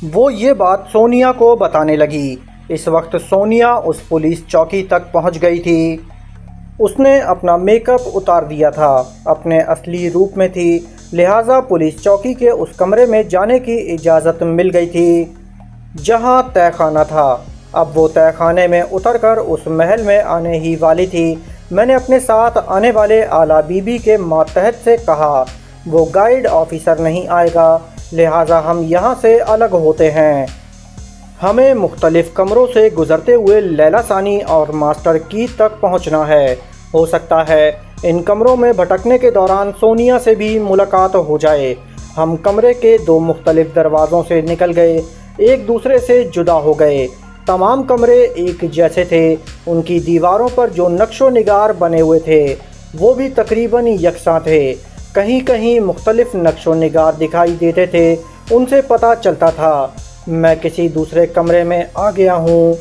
वो ये बात सोनिया को बताने लगी। इस वक्त सोनिया उस पुलिस चौकी तक पहुंच गई थी। उसने अपना मेकअप उतार दिया था, अपने असली रूप में थी, लिहाजा पुलिस चौकी के उस कमरे में जाने की इजाज़त मिल गई थी जहां तहखाना था। अब वो तहखाने में उतरकर उस महल में आने ही वाली थी। मैंने अपने साथ आने वाले आला बीबी के मातहत से कहा, वो गाइड ऑफिसर नहीं आएगा, लिहाजा हम यहाँ से अलग होते हैं। हमें मुख्तलिफ कमरों से गुज़रते हुए लैला सानी और मास्टर की तक पहुँचना है। हो सकता है इन कमरों में भटकने के दौरान सोनिया से भी मुलाकात हो जाए। हम कमरे के दो मुख्तलिफ दरवाज़ों से निकल गए, एक दूसरे से जुदा हो गए। तमाम कमरे एक जैसे थे। उनकी दीवारों पर जो नक्शो निगार बने हुए थे वो भी तकरीबन यकसां थे। कहीं कहीं मुख्तलिफ नक्शो निगार दिखाई देते थे। उनसे पता चलता था मैं किसी दूसरे कमरे में आ गया हूँ।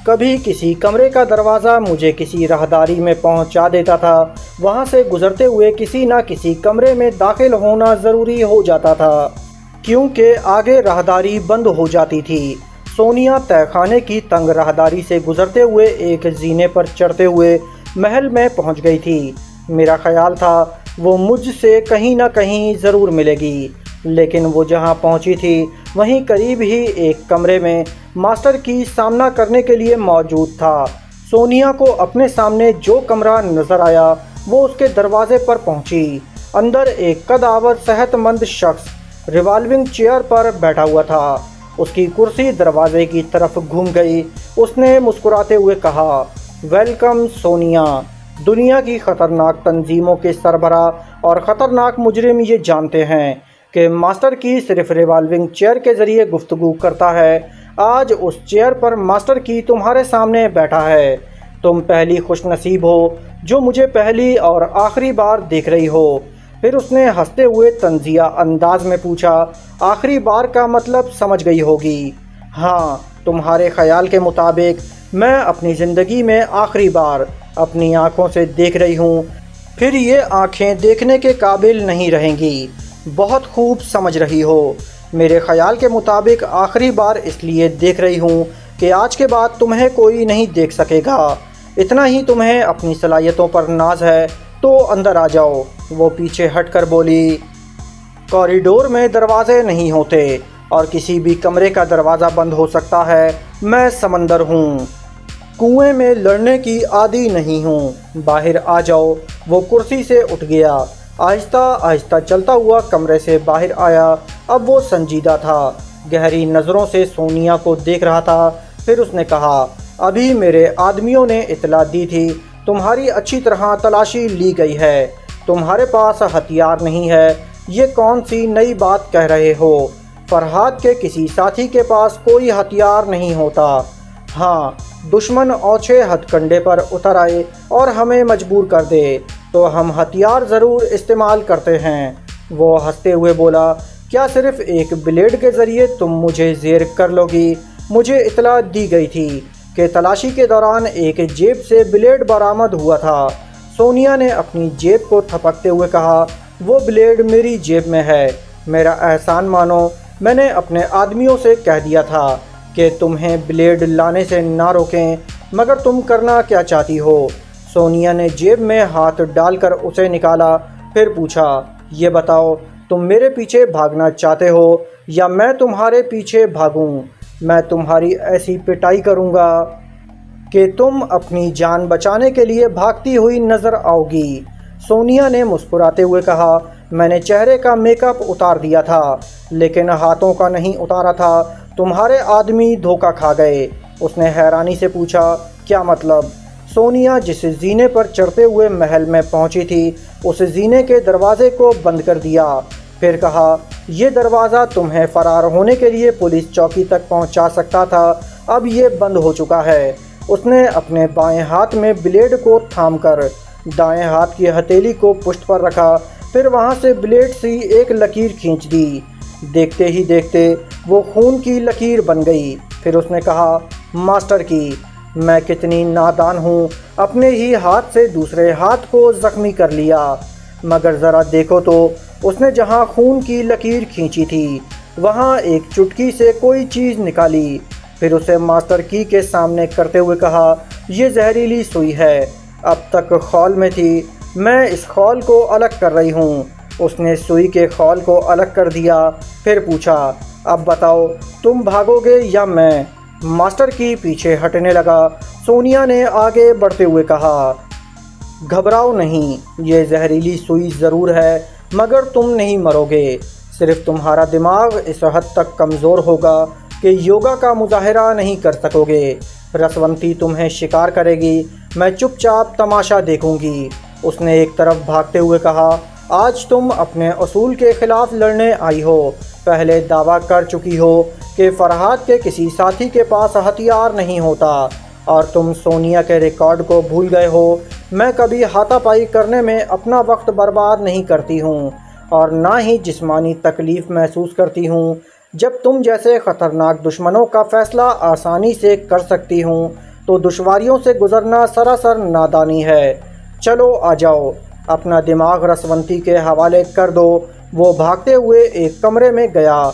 कभी किसी कमरे का दरवाज़ा मुझे किसी राहदारी में पहुँचा देता था। वहाँ से गुज़रते हुए किसी न किसी कमरे में दाखिल होना ज़रूरी हो जाता था, क्योंकि आगे राहदारी बंद हो जाती थी। सोनिया तहखाने की तंग राहदारी से गुज़रते हुए एक जीने पर चढ़ते हुए महल में पहुंच गई थी। मेरा ख्याल था वो मुझसे कहीं ना कहीं ज़रूर मिलेगी, लेकिन वो जहां पहुंची थी वहीं करीब ही एक कमरे में मास्टर की सामना करने के लिए मौजूद था। सोनिया को अपने सामने जो कमरा नज़र आया वो उसके दरवाजे पर पहुंची। अंदर एक कदावर सेहतमंद शख्स रिवॉल्विंग चेयर पर बैठा हुआ था। उसकी कुर्सी दरवाजे की तरफ घूम गई। उसने मुस्कुराते हुए कहा, वेलकम सोनिया। दुनिया की ख़तरनाक तंजीमों के सरबरा और ख़तरनाक मुजरिम ये जानते हैं कि मास्टर की सिर्फ रिवॉल्विंग चेयर के ज़रिए गुफ्तगू करता है। आज उस चेयर पर मास्टर की तुम्हारे सामने बैठा है। तुम पहली खुशनसीब हो जो मुझे पहली और आखिरी बार देख रही हो। फिर उसने हंसते हुए तंजिया अंदाज में पूछा, आखिरी बार का मतलब समझ गई होगी। हाँ, तुम्हारे ख्याल के मुताबिक मैं अपनी ज़िंदगी में आखिरी बार अपनी आँखों से देख रही हूँ। फिर ये आँखें देखने के काबिल नहीं रहेंगी। बहुत खूब समझ रही हो। मेरे ख्याल के मुताबिक आखिरी बार इसलिए देख रही हूँ कि आज के बाद तुम्हें कोई नहीं देख सकेगा। इतना ही तुम्हें अपनी सलाहियतों पर नाज है तो अंदर आ जाओ। वो पीछे हटकर बोली, कॉरिडोर में दरवाजे नहीं होते और किसी भी कमरे का दरवाज़ा बंद हो सकता है। मैं समंदर हूँ, कुएं में लड़ने की आदी नहीं हूँ। बाहर आ जाओ। वो कुर्सी से उठ गया। आहिस्ता आहिस्ता चलता हुआ कमरे से बाहर आया। अब वो संजीदा था, गहरी नज़रों से सोनिया को देख रहा था। फिर उसने कहा, अभी मेरे आदमियों ने इतला दी थी तुम्हारी अच्छी तरह तलाशी ली गई है। तुम्हारे पास हथियार नहीं है। ये कौन सी नई बात कह रहे हो? फरहाद के किसी साथी के पास कोई हथियार नहीं होता। हाँ, दुश्मन औछे हथकंडे पर उतर आए और हमें मजबूर कर दे तो हम हथियार ज़रूर इस्तेमाल करते हैं। वो हंसते हुए बोला, क्या सिर्फ़ एक ब्लेड के ज़रिए तुम मुझे ज़ेर कर लोगी? मुझे इतला दी गई थी कि तलाशी के दौरान एक जेब से ब्लेड बरामद हुआ था। सोनिया ने अपनी जेब को थपकते हुए कहा, वो ब्लेड मेरी जेब में है। मेरा एहसान मानो, मैंने अपने आदमियों से कह दिया था कि तुम्हें ब्लेड लाने से ना रोकें, मगर तुम करना क्या चाहती हो? सोनिया ने जेब में हाथ डालकर उसे निकाला। फिर पूछा, ये बताओ, तुम मेरे पीछे भागना चाहते हो या मैं तुम्हारे पीछे भागूं? मैं तुम्हारी ऐसी पिटाई करूंगा कि तुम अपनी जान बचाने के लिए भागती हुई नज़र आओगी। सोनिया ने मुस्कुराते हुए कहा, मैंने चेहरे का मेकअप उतार दिया था, लेकिन हाथों का नहीं उतारा था। तुम्हारे आदमी धोखा खा गए। उसने हैरानी से पूछा, क्या मतलब? सोनिया जिस जीने पर चढ़ते हुए महल में पहुंची थी, उस जीने के दरवाजे को बंद कर दिया। फिर कहा, यह दरवाज़ा तुम्हें फ़रार होने के लिए पुलिस चौकी तक पहुंचा सकता था। अब ये बंद हो चुका है। उसने अपने बाएं हाथ में ब्लेड को थामकर दाएं हाथ की हथेली को पुष्ट पर रखा। फिर वहां से ब्लेड सी एक लकीर खींच दी। देखते ही देखते वो खून की लकीर बन गई। फिर उसने कहा, मास्टर की, मैं कितनी नादान हूँ, अपने ही हाथ से दूसरे हाथ को ज़ख्मी कर लिया। मगर ज़रा देखो तो, उसने जहाँ खून की लकीर खींची थी वहाँ एक चुटकी से कोई चीज़ निकाली, फिर उसे मास्टर की के सामने करते हुए कहा, ये जहरीली सुई है, अब तक खौल में थी, मैं इस खौल को अलग कर रही हूँ। उसने सुई के खौल को अलग कर दिया, फिर पूछा, अब बताओ तुम भागोगे या मैं? मास्टर की पीछे हटने लगा। सोनिया ने आगे बढ़ते हुए कहा, घबराओ नहीं, ये जहरीली सुई ज़रूर है, मगर तुम नहीं मरोगे। सिर्फ तुम्हारा दिमाग इस हद तक कमज़ोर होगा कि योगा का मुजाहरा नहीं कर सकोगे। रसवंती तुम्हें शिकार करेगी, मैं चुपचाप तमाशा देखूंगी। उसने एक तरफ भागते हुए कहा, आज तुम अपने असूल के ख़िलाफ़ लड़ने आई हो। पहले दावा कर चुकी हो कि फरहाद के किसी साथी के पास हथियार नहीं होता, और तुम सोनिया के रिकॉर्ड को भूल गए हो। मैं कभी हाथापाई करने में अपना वक्त बर्बाद नहीं करती हूँ, और ना ही जिस्मानी तकलीफ़ महसूस करती हूँ। जब तुम जैसे ख़तरनाक दुश्मनों का फ़ैसला आसानी से कर सकती हूँ, तो दुश्वारियों से गुज़रना सरासर नादानी है। चलो आ जाओ, अपना दिमाग रसवंती के हवाले कर दो। वो भागते हुए एक कमरे में गया।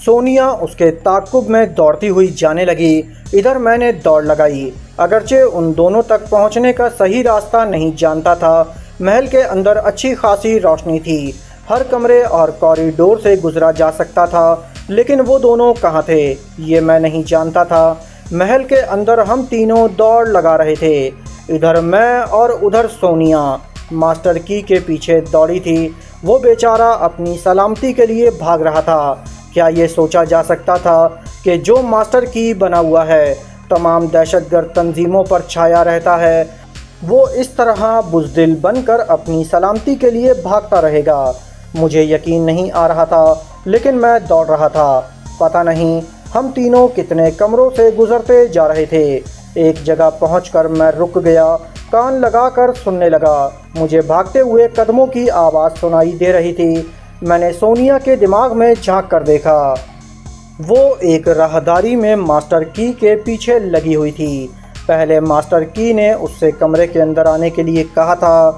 सोनिया उसके ताक़ुब में दौड़ती हुई जाने लगी। इधर मैंने दौड़ लगाई, अगरचे उन दोनों तक पहुंचने का सही रास्ता नहीं जानता था। महल के अंदर अच्छी खासी रोशनी थी, हर कमरे और कॉरिडोर से गुजरा जा सकता था, लेकिन वो दोनों कहाँ थे ये मैं नहीं जानता था। महल के अंदर हम तीनों दौड़ लगा रहे थे, इधर मैं और उधर सोनिया मास्टर की के पीछे दौड़ी थी। वो बेचारा अपनी सलामती के लिए भाग रहा था। क्या ये सोचा जा सकता था कि जो मास्टर की बना हुआ है, तमाम दहशतगर्द तंजीमों पर छाया रहता है, वो इस तरह बुज़दिल बनकर अपनी सलामती के लिए भागता रहेगा? मुझे यकीन नहीं आ रहा था, लेकिन मैं दौड़ रहा था। पता नहीं हम तीनों कितने कमरों से गुजरते जा रहे थे। एक जगह पहुंचकर मैं रुक गया, कान लगाकर सुनने लगा। मुझे भागते हुए कदमों की आवाज़ सुनाई दे रही थी। मैंने सोनिया के दिमाग में झांक कर देखा। वो एक राहदारी में मास्टर की के पीछे लगी हुई थी। पहले मास्टर की ने उससे कमरे के अंदर आने के लिए कहा था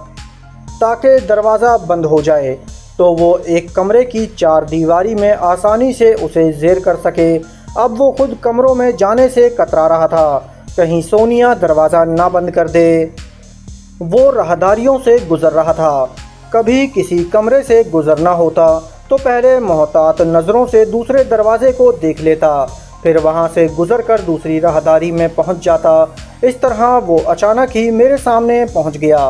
ताकि दरवाज़ा बंद हो जाए, तो वो एक कमरे की चार दीवारी में आसानी से उसे ज़ेर कर सके। अब वो खुद कमरों में जाने से कतरा रहा था, कहीं सोनिया दरवाज़ा ना बंद कर दे। वो राहदारियों से गुज़र रहा था। कभी किसी कमरे से गुज़रना होता तो पहले मोहतात नज़रों से दूसरे दरवाज़े को देख लेता, फिर वहाँ से गुज़रकर दूसरी राहदारी में पहुँच जाता। इस तरह वो अचानक ही मेरे सामने पहुँच गया।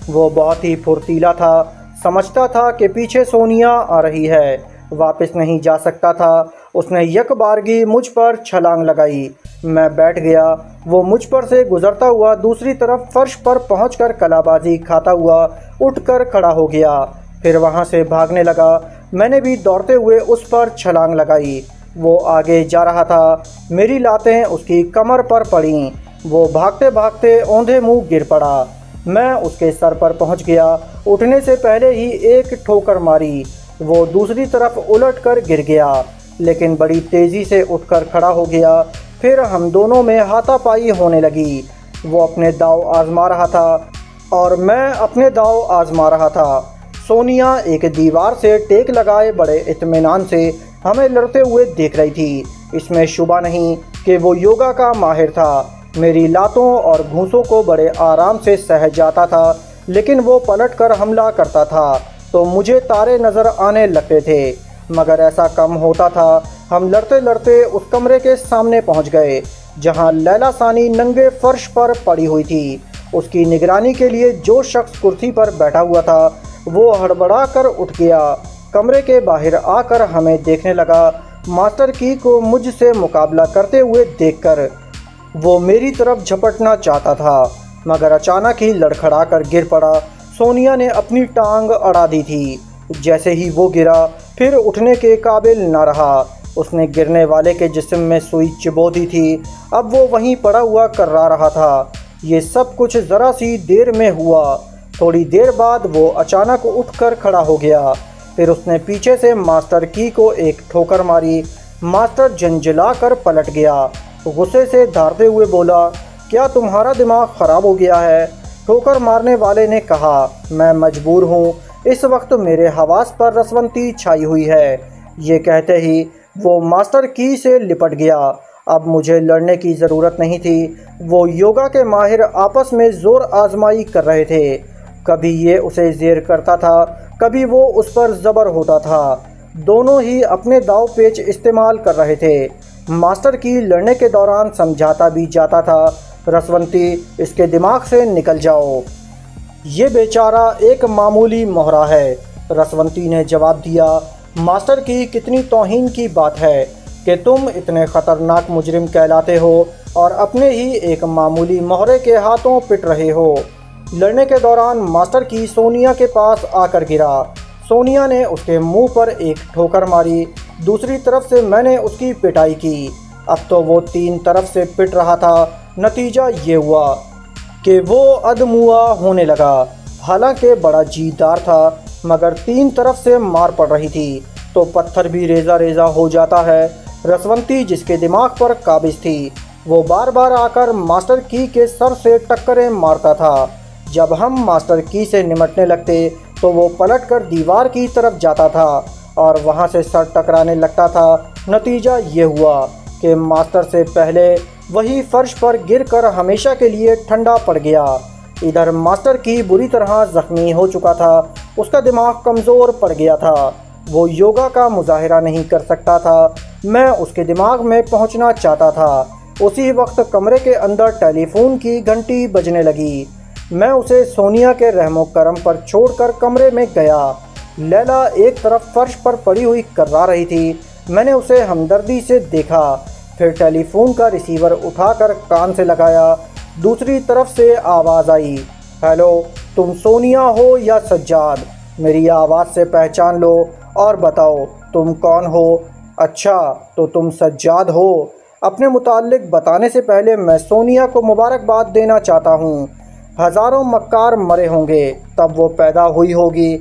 वो बहुत ही फुर्तीला था, समझता था कि पीछे सोनिया आ रही है, वापस नहीं जा सकता था। उसने यकबारगी मुझ पर छलांग लगाई। मैं बैठ गया। वो मुझ पर से गुज़रता हुआ दूसरी तरफ फर्श पर पहुंचकर कलाबाजी खाता हुआ उठकर खड़ा हो गया, फिर वहां से भागने लगा। मैंने भी दौड़ते हुए उस पर छलांग लगाई। वो आगे जा रहा था, मेरी लातें उसकी कमर पर पड़ीं। वो भागते भागते औंधे मुँह गिर पड़ा। मैं उसके सर पर पहुंच गया। उठने से पहले ही एक ठोकर मारी। वो दूसरी तरफ उलट कर गिर गया, लेकिन बड़ी तेज़ी से उठकर खड़ा हो गया। फिर हम दोनों में हाथापाई होने लगी। वो अपने दांव आजमा रहा था और मैं अपने दांव आजमा रहा था। सोनिया एक दीवार से टेक लगाए बड़े इत्मीनान से हमें लड़ते हुए देख रही थी। इसमें शुबा नहीं कि वो योगा का माहिर था। मेरी लातों और घूंसों को बड़े आराम से सह जाता था, लेकिन वो पलटकर हमला करता था तो मुझे तारे नज़र आने लगते थे, मगर ऐसा कम होता था। हम लड़ते लड़ते उस कमरे के सामने पहुंच गए जहां लैला सानी नंगे फर्श पर पड़ी हुई थी। उसकी निगरानी के लिए जो शख्स कुर्सी पर बैठा हुआ था वो हड़बड़ा कर उठ गया। कमरे के बाहर आकर हमें देखने लगा। मास्टर की को मुझसे मुकाबला करते हुए देखकर वो मेरी तरफ झपटना चाहता था, मगर अचानक ही लड़खड़ा कर गिर पड़ा। सोनिया ने अपनी टांग अड़ा दी थी। जैसे ही वो गिरा, फिर उठने के काबिल न रहा। उसने गिरने वाले के जिस्म में सुई चिबो दी थी। अब वो वहीं पड़ा हुआ कर्रा रहा था। ये सब कुछ ज़रा सी देर में हुआ। थोड़ी देर बाद वो अचानक उठकर खड़ा हो गया। फिर उसने पीछे से मास्टर की को एक ठोकर मारी। मास्टर झंझला कर पलट गया। गुस्से से धारते हुए बोला, क्या तुम्हारा दिमाग ख़राब हो गया है? ठोकर मारने वाले ने कहा, मैं मजबूर हूँ, इस वक्त मेरे हवास पर रसवंती छाई हुई है। ये कहते ही वो मास्टर की से लिपट गया। अब मुझे लड़ने की ज़रूरत नहीं थी। वो योगा के माहिर आपस में ज़ोर आजमाई कर रहे थे। कभी ये उसे ज़ेर करता था, कभी वो उस पर ज़बर होता था। दोनों ही अपने दाव पेच इस्तेमाल कर रहे थे। मास्टर की लड़ने के दौरान समझाता भी जाता था, रसवंती इसके दिमाग से निकल जाओ, ये बेचारा एक मामूली मोहरा है। रसवंती ने जवाब दिया, मास्टर की कितनी तौहीन की बात है कि तुम इतने ख़तरनाक मुजरिम कहलाते हो और अपने ही एक मामूली मोहरे के हाथों पिट रहे हो। लड़ने के दौरान मास्टर की सोनिया के पास आकर गिरा। सोनिया ने उसके मुंह पर एक ठोकर मारी। दूसरी तरफ से मैंने उसकी पिटाई की। अब तो वो 3 तरफ से पिट रहा था। नतीजा ये हुआ कि वो अधमुआ होने लगा। हालांकि बड़ा जीदार था, मगर 3 तरफ से मार पड़ रही थी तो पत्थर भी रेजा रेजा हो जाता है। रसवंती जिसके दिमाग पर काबिज थी, वो बार बार आकर मास्टर की के सर से टक्करें मारता था। जब हम मास्टर की से निमटने लगते तो वो पलटकर दीवार की तरफ जाता था और वहाँ से सर टकराने लगता था। नतीजा ये हुआ कि मास्टर से पहले वही फर्श पर गिरकर हमेशा के लिए ठंडा पड़ गया। इधर मास्टर की बुरी तरह जख्मी हो चुका था। उसका दिमाग कमज़ोर पड़ गया था। वो योगा का मुजाहिरा नहीं कर सकता था। मैं उसके दिमाग में पहुंचना चाहता था। उसी वक्त कमरे के अंदर टेलीफोन की घंटी बजने लगी। मैं उसे सोनिया के रहमो करम पर छोड़कर कमरे में गया। लैला एक तरफ फर्श पर पड़ी हुई कर्रा रही थी। मैंने उसे हमदर्दी से देखा, फिर टेलीफोन का रिसीवर उठाकर कान से लगाया। दूसरी तरफ से आवाज़ आई, हेलो, तुम सोनिया हो या सज्जाद? मेरी आवाज़ से पहचान लो और बताओ तुम कौन हो। अच्छा, तो तुम सज्जाद हो। अपने मुताल्लिक बताने से पहले मैं सोनिया को मुबारकबाद देना चाहता हूँ। हज़ारों मक्कार मरे होंगे तब वो पैदा हुई होगी।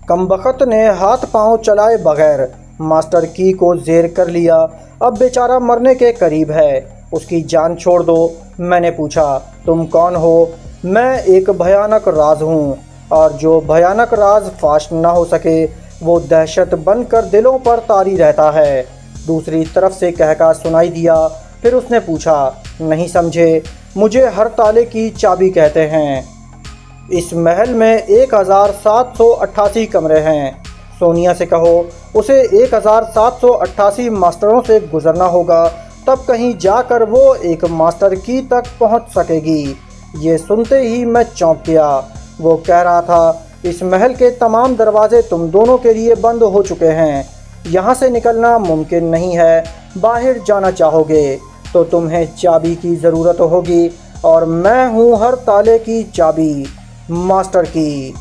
कमबख्त ने हाथ पांव चलाए बगैर मास्टर की को ज़ेर कर लिया। अब बेचारा मरने के करीब है, उसकी जान छोड़ दो। मैंने पूछा, तुम कौन हो? मैं एक भयानक राज हूँ और जो भयानक राज फाश ना हो सके वो दहशत बनकर दिलों पर तारी रहता है। दूसरी तरफ से कहका सुनाई दिया। फिर उसने पूछा, नहीं समझे? मुझे हर ताले की चाबी कहते हैं। इस महल में 1788 कमरे हैं। सोनिया से कहो उसे 1788 मास्टरों से गुजरना होगा, तब कहीं जाकर वो एक मास्टर की तक पहुंच सकेगी। ये सुनते ही मैं चौंक गया। वो कह रहा था, इस महल के तमाम दरवाजे तुम दोनों के लिए बंद हो चुके हैं। यहाँ से निकलना मुमकिन नहीं है। बाहर जाना चाहोगे तो तुम्हें चाबी की ज़रूरत होगी और मैं हूँ हर ताले की चाबी, मास्टर की।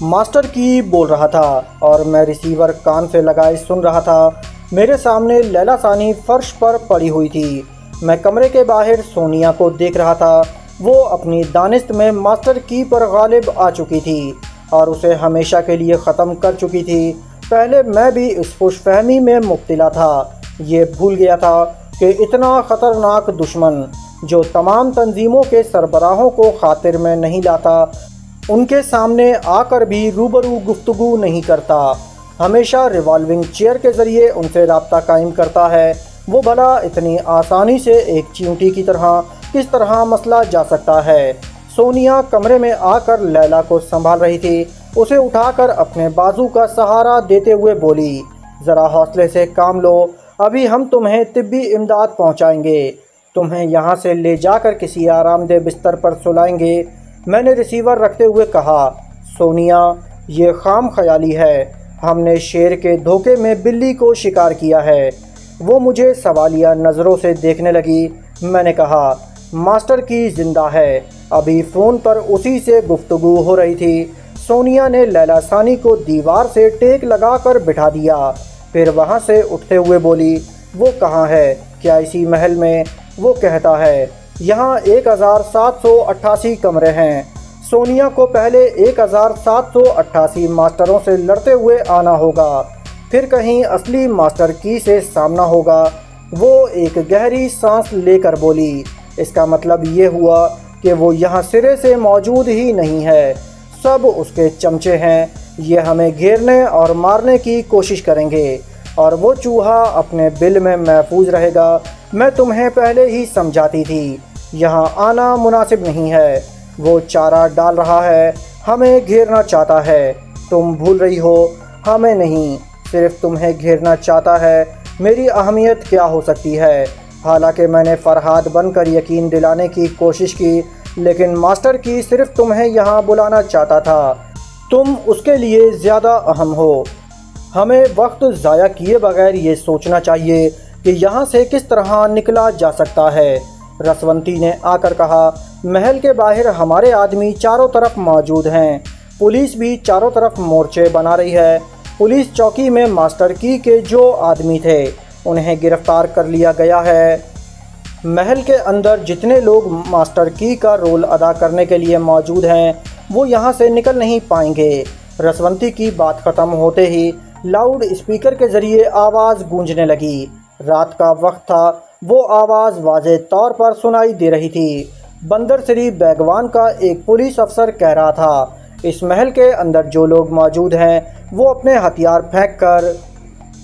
मास्टर की बोल रहा था और मैं रिसीवर कान से लगाए सुन रहा था। मेरे सामने लैला सानी फर्श पर पड़ी हुई थी। मैं कमरे के बाहर सोनिया को देख रहा था। वो अपनी दानिश्त में मास्टर की पर गालिब आ चुकी थी और उसे हमेशा के लिए ख़त्म कर चुकी थी। पहले मैं भी इस खुशफहमी में मुब्तला था। ये भूल गया था कि इतना ख़तरनाक दुश्मन जो तमाम तंजीमों के सरबराहों को खातिर में नहीं लाता, उनके सामने आकर भी रूबरू गुफ्तगू नहीं करता, हमेशा रिवॉल्विंग चेयर के ज़रिए उनसे रब्ता कायम करता है। वो भला इतनी आसानी से एक चींटी की तरह किस तरह मसला जा सकता है? सोनिया कमरे में आकर लैला को संभाल रही थी। उसे उठाकर अपने बाजू का सहारा देते हुए बोली, ज़रा हौसले से काम लो, अभी हम तुम्हें तिब्बी इमदाद पहुंचाएंगे। तुम्हें यहाँ से ले जाकर किसी आरामदेह बिस्तर पर सुलाएंगे। मैंने रिसीवर रखते हुए कहा, सोनिया, ये खाम ख्याली है। हमने शेर के धोखे में बिल्ली को शिकार किया है। वो मुझे सवालिया नज़रों से देखने लगी। मैंने कहा, मास्टर की ज़िंदा है। अभी फ़ोन पर उसी से गुफ्तगू हो रही थी। सोनिया ने लैला सानी को दीवार से टेक लगाकर बिठा दिया। फिर वहाँ से उठते हुए बोली, वो कहाँ है? क्या इसी महल में? वो कहता है, यहाँ 1788 कमरे हैं। सोनिया को पहले 1788 मास्टरों से लड़ते हुए आना होगा, फिर कहीं असली मास्टर की से सामना होगा। वो एक गहरी सांस लेकर बोली, इसका मतलब ये हुआ कि वो यहाँ सिरे से मौजूद ही नहीं है। सब उसके चमचे हैं। ये हमें घेरने और मारने की कोशिश करेंगे। और वो चूहा अपने बिल में महफूज रहेगा। मैं तुम्हें पहले ही समझाती थी, यहाँ आना मुनासिब नहीं है। वो चारा डाल रहा है, हमें घेरना चाहता है। तुम भूल रही हो, हमें नहीं, सिर्फ तुम्हें घेरना चाहता है। मेरी अहमियत क्या हो सकती है? हालांकि मैंने फरहाद बनकर यकीन दिलाने की कोशिश की, लेकिन मास्टर की सिर्फ तुम्हें यहाँ बुलाना चाहता था। तुम उसके लिए ज़्यादा अहम हो। हमें वक्त ज़ाया किए बगैर ये सोचना चाहिए कि यहाँ से किस तरह निकला जा सकता है। रसवंती ने आकर कहा, महल के बाहर हमारे आदमी चारों तरफ मौजूद हैं। पुलिस भी चारों तरफ मोर्चे बना रही है। पुलिस चौकी में मास्टर की के जो आदमी थे उन्हें गिरफ्तार कर लिया गया है। महल के अंदर जितने लोग मास्टर की का रोल अदा करने के लिए मौजूद हैं वो यहाँ से निकल नहीं पाएंगे। रसवंती की बात ख़त्म होते ही लाउड स्पीकर के ज़रिए आवाज़ गूंजने लगी। रात का वक्त था। वो आवाज़ वाज़े तौर पर सुनाई दे रही थी। बंदर श्री बैगवान का एक पुलिस अफसर कह रहा था, इस महल के अंदर जो लोग मौजूद हैं वो अपने हथियार फेंककर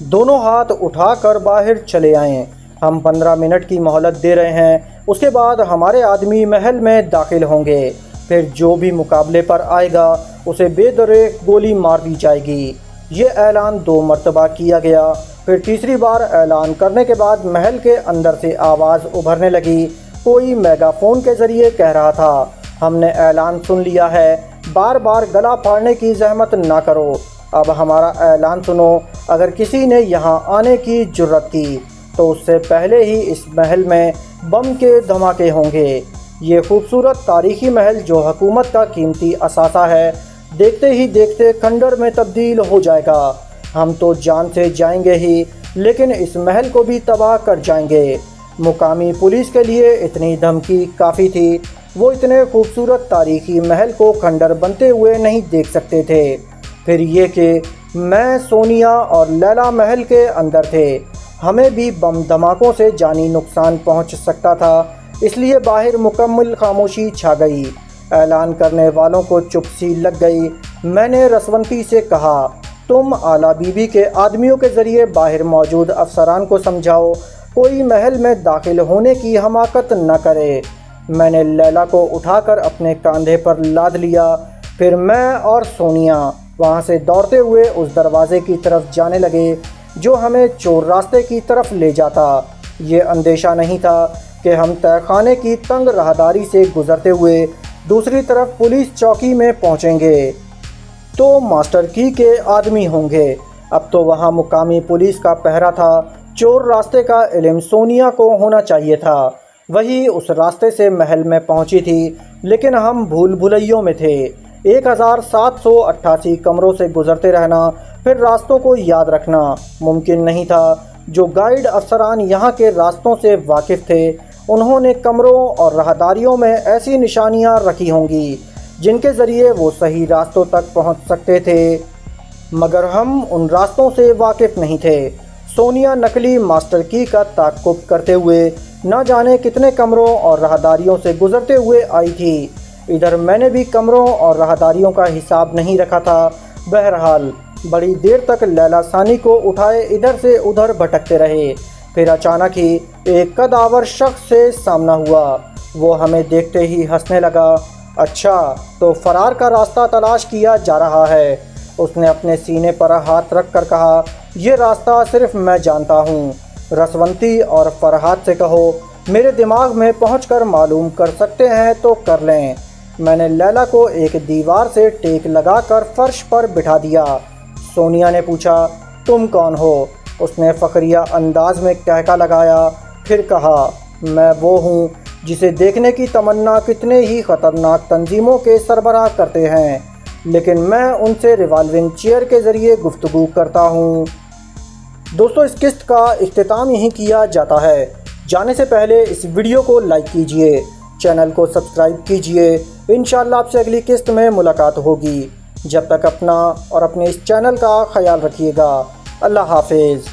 दोनों हाथ उठाकर बाहर चले आएं। हम 15 मिनट की मोहलत दे रहे हैं, उसके बाद हमारे आदमी महल में दाखिल होंगे। फिर जो भी मुकाबले पर आएगा उसे बेदरे गोली मार दी जाएगी। ये ऐलान 2 मरतबा किया गया। फिर तीसरी बार ऐलान करने के बाद महल के अंदर से आवाज़ उभरने लगी। कोई मेगाफोन के ज़रिए कह रहा था, हमने ऐलान सुन लिया है, बार बार गला फाड़ने की जहमत ना करो। अब हमारा ऐलान सुनो। अगर किसी ने यहाँ आने की जुर्रत की तो उससे पहले ही इस महल में बम के धमाके होंगे। ये खूबसूरत तारीखी महल जो हुकूमत का कीमती असासा है, देखते ही देखते खंडर में तब्दील हो जाएगा। हम तो जान से जाएंगे ही, लेकिन इस महल को भी तबाह कर जाएंगे। मुकामी पुलिस के लिए इतनी धमकी काफ़ी थी। वो इतने खूबसूरत तारीखी महल को खंडर बनते हुए नहीं देख सकते थे। फिर ये कि मैं, सोनिया और लैला महल के अंदर थे। हमें भी बम धमाकों से जानी नुकसान पहुंच सकता था, इसलिए बाहर मुकम्मल खामोशी छा गई। ऐलान करने वालों को चुप्पी लग गई। मैंने रसवंती से कहा, तुम आला बीबी के आदमियों के ज़रिए बाहर मौजूद अफसरान को समझाओ कोई महल में दाखिल होने की हमाकत न करे। मैंने लैला को उठाकर अपने कंधे पर लाद लिया। फिर मैं और सोनिया वहाँ से दौड़ते हुए उस दरवाज़े की तरफ जाने लगे जो हमें चोर रास्ते की तरफ ले जाता। ये अंदेशा नहीं था कि हम तहखाने की तंग राहदारी से गुजरते हुए दूसरी तरफ पुलिस चौकी में पहुँचेंगे तो मास्टर की के आदमी होंगे। अब तो वहाँ मुकामी पुलिस का पहरा था। चोर रास्ते का इल्म सोनिया को होना चाहिए था। वही उस रास्ते से महल में पहुंची थी, लेकिन हम भूल भुलैयों में थे। 1788 कमरों से गुजरते रहना, फिर रास्तों को याद रखना मुमकिन नहीं था। जो गाइड अफसरान यहाँ के रास्तों से वाकिफ़ थे, उन्होंने कमरों और राहदारियों में ऐसी निशानियाँ रखी होंगी जिनके ज़रिए वो सही रास्तों तक पहुँच सकते थे, मगर हम उन रास्तों से वाकिफ़ नहीं थे। सोनिया नकली मास्टर की का ताक़ुब करते हुए न जाने कितने कमरों और राहदारियों से गुजरते हुए आई थी। इधर मैंने भी कमरों और राहदारियों का हिसाब नहीं रखा था। बहरहाल बड़ी देर तक लैला सानी को उठाए इधर से उधर भटकते रहे। फिर अचानक ही एक कदावर शख्स से सामना हुआ। वो हमें देखते ही हंसने लगा। अच्छा, तो फरार का रास्ता तलाश किया जा रहा है। उसने अपने सीने पर हाथ रख कर कहा, यह रास्ता सिर्फ मैं जानता हूँ। रसवंती और फरहाद से कहो, मेरे दिमाग में पहुंचकर मालूम कर सकते हैं तो कर लें। मैंने लैला को एक दीवार से टेक लगाकर फर्श पर बिठा दिया। सोनिया ने पूछा, तुम कौन हो? उसने फ़खरिया अंदाज में कहका लगाया। फिर कहा, मैं वो हूँ जिसे देखने की तमन्ना कितने ही ख़तरनाक तंजीमों के सरबराह करते हैं, लेकिन मैं उनसे रिवॉल्विंग चेयर के ज़रिए गुफ्तगू करता हूँ। दोस्तों, इस किस्त का इख्तिताम यहीं किया जाता है। जाने से पहले इस वीडियो को लाइक कीजिए, चैनल को सब्सक्राइब कीजिए। इंशाअल्लाह आपसे अगली किस्त में मुलाकात होगी। जब तक अपना और अपने इस चैनल का ख्याल रखिएगा। अल्लाह हाफिज़।